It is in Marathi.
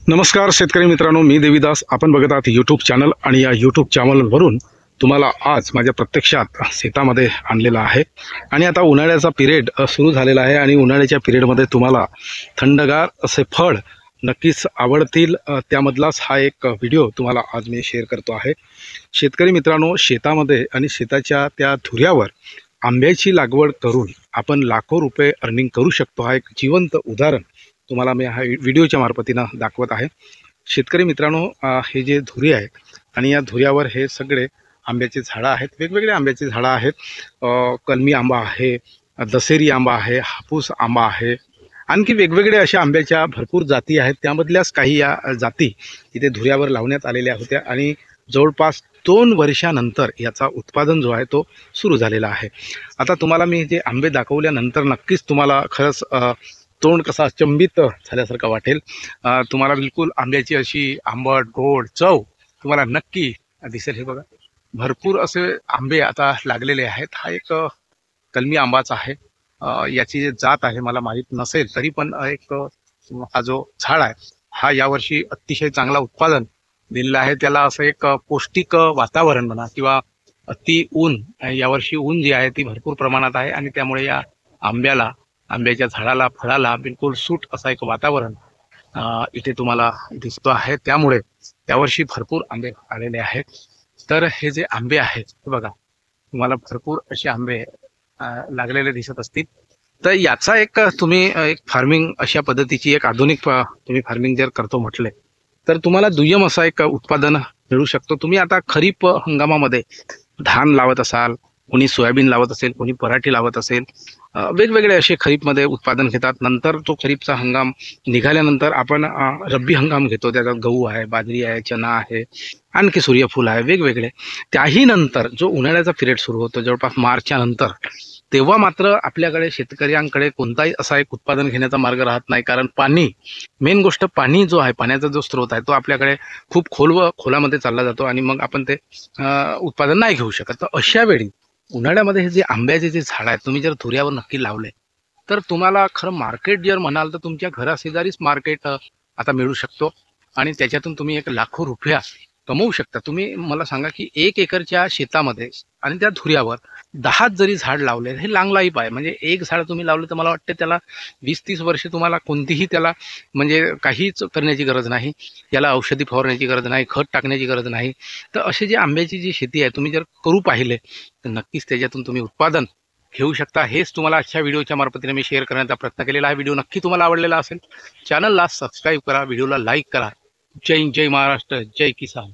नमस्कार शेतकरी मित्रांनो, मी देवीदास. आपण बघत आहात यूट्यूब चॅनल आणि या यूट्यूब चॅनलवरून तुम्हाला आज माझ्या प्रत्यक्षात शेतामध्ये आणलेला आहे. आणि आता उन्हाळ्याचा पिरियड सुरू झालेला आहे आणि उन्हाळ्याच्या पिरियडमध्ये तुम्हाला थंडगार असे फळ नक्कीच आवडतील. त्यामधलाच हा एक व्हिडिओ तुम्हाला आज मी शेअर करतो आहे. शेतकरी मित्रांनो, शेतामध्ये आणि शेताच्या त्या धुऱ्यावर आंब्याची लागवड करून आपण लाखो रुपये अर्निंग करू शकतो. हा एक जिवंत उदाहरण तुम्हाला मी हा व्हिडिओच्या मार्फतीनं दाखवत आहे. शेतकरी मित्रांनो, हे जे धुरी आहे आणि या धुऱ्यावर हे सगळे आंब्याचे झाडं आहेत. वेगवेगळे आंब्याचे झाडं आहेत. कलमी आंबा आहे, दशेरी आंबा आहे, हापूस आंबा आहे, आणखी वेगवेगळे अशा आंब्याच्या भरपूर जाती आहेत. त्यामधल्याच काही या जाती इथे धुऱ्यावर लावण्यात आलेल्या होत्या आणि जवळपास 2 वर्षानंतर याचा उत्पादन जो आहे तो सुरू झालेला आहे. आता तुम्हाला मी जे आंबे दाखवल्यानंतर नक्कीच तुम्हाला खरंच तोंड कसा अचंबित झाल्यासारखं वाटेल. तुम्हाला बिलकुल आंब्याची अशी आंबट गोड चव तुम्हाला नक्की दिसेल. हे बघा, भरपूर असे आंबे आता लागलेले आहेत. हा एक कलमी आंबाच आहे. याची जे जात आहे मला माहीत नसेल, तरी पण एक हा जो झाड आहे हा यावर्षी अतिशय चांगला उत्पादन दिलेला आहे. त्याला असं एक पौष्टिक वातावरण म्हणा किंवा अति ऊन, यावर्षी ऊन जी आहे ती भरपूर प्रमाणात आहे आणि त्यामुळे या आंब्याच्या झाडाला फळाला बिलकुल सूट असा एक वातावरण इथे तुम्हाला दिसतो आहे. त्यामुळे त्यावर्षी भरपूर आंबे आलेले आहेत. तर हे जे आंबे आहेत हे बघा, तुम्हाला भरपूर असे आंबे लागलेले दिसत असतील. तर याचा एक तुम्ही एक फार्मिंग अशा पद्धतीची एक आधुनिक तुम्ही फार्मिंग जर करतो म्हटले तर तुम्हाला दुय्यम असा एक उत्पादन मिळू शकतो. तुम्ही आता खरीप हंगामामध्ये धान लावत असाल, कोणी सोयाबीन लावत असेल, कोणी पराठी लावत असेल, वेगवेगळे असे खरीपमध्ये उत्पादन घेतात. नंतर तो खरीपचा हंगाम निघाल्यानंतर आपण रब्बी हंगाम घेतो. त्याच्यात गहू आहे, बाजरी आहे, चना आहे, आणखी सूर्यफूल आहे, वेगवेगळे. त्याही नंतर जो उन्हाळ्याचा पिरियड सुरू होतो जवळपास मार्चच्या नंतर, तेव्हा मात्र आपल्याकडे शेतकऱ्यांकडे कोणताही असा एक उत्पादन घेण्याचा मार्ग राहत नाही. कारण पाणी, मेन गोष्ट पाणी जो आहे, पाण्याचा जो स्रोत आहे तो आपल्याकडे खूप खोलामध्ये चालला जातो आणि मग आपण ते उत्पादन नाही घेऊ शकत. तर अशा वेळी उन्हाळ्यामध्ये हे जे आंब्याचे जे झाड आहेत तुम्ही जर धुऱ्यावर नक्की लावले तर तुम्हाला खरं मार्केट जर म्हणाल तर तुमच्या घराशेजारीच मार्केट आता मिळू शकतो आणि त्याच्यातून तुम्ही एक लाखो रुपया कमवू शकता. तुम्ही मला सांगा की 1 एकरच्या शेतामध्ये आणि त्या धुऱ्यावर 10 जरी झाड लावले, हे लॉंग लाईफ आहे. म्हणजे एक झाड तुम्ही लावलं तर मला वाटतं त्याला 20-30 वर्ष तुम्हाला कोणतीही त्याला म्हणजे काहीच करण्याची गरज नाही. याला औषधी फवारण्याची गरज नाही, खत टाकण्याची गरज नाही. तर असे जे आंब्याची जी शेती आहे तुम्ही जर करू पाहिले तर नक्कीच त्याच्यातून तुम्ही उत्पादन घेऊ शकता. हेच तुम्हाला आजच्या व्हिडिओच्या मार्फतीने मी शेअर करण्याचा प्रयत्न केलेला आहे. व्हिडिओ नक्की तुम्हाला आवडलेला असेल. चॅनलला सबस्क्राईब करा, व्हिडिओला लाईक करा. जय हिंद, जय महाराष्ट्र, जय किसान.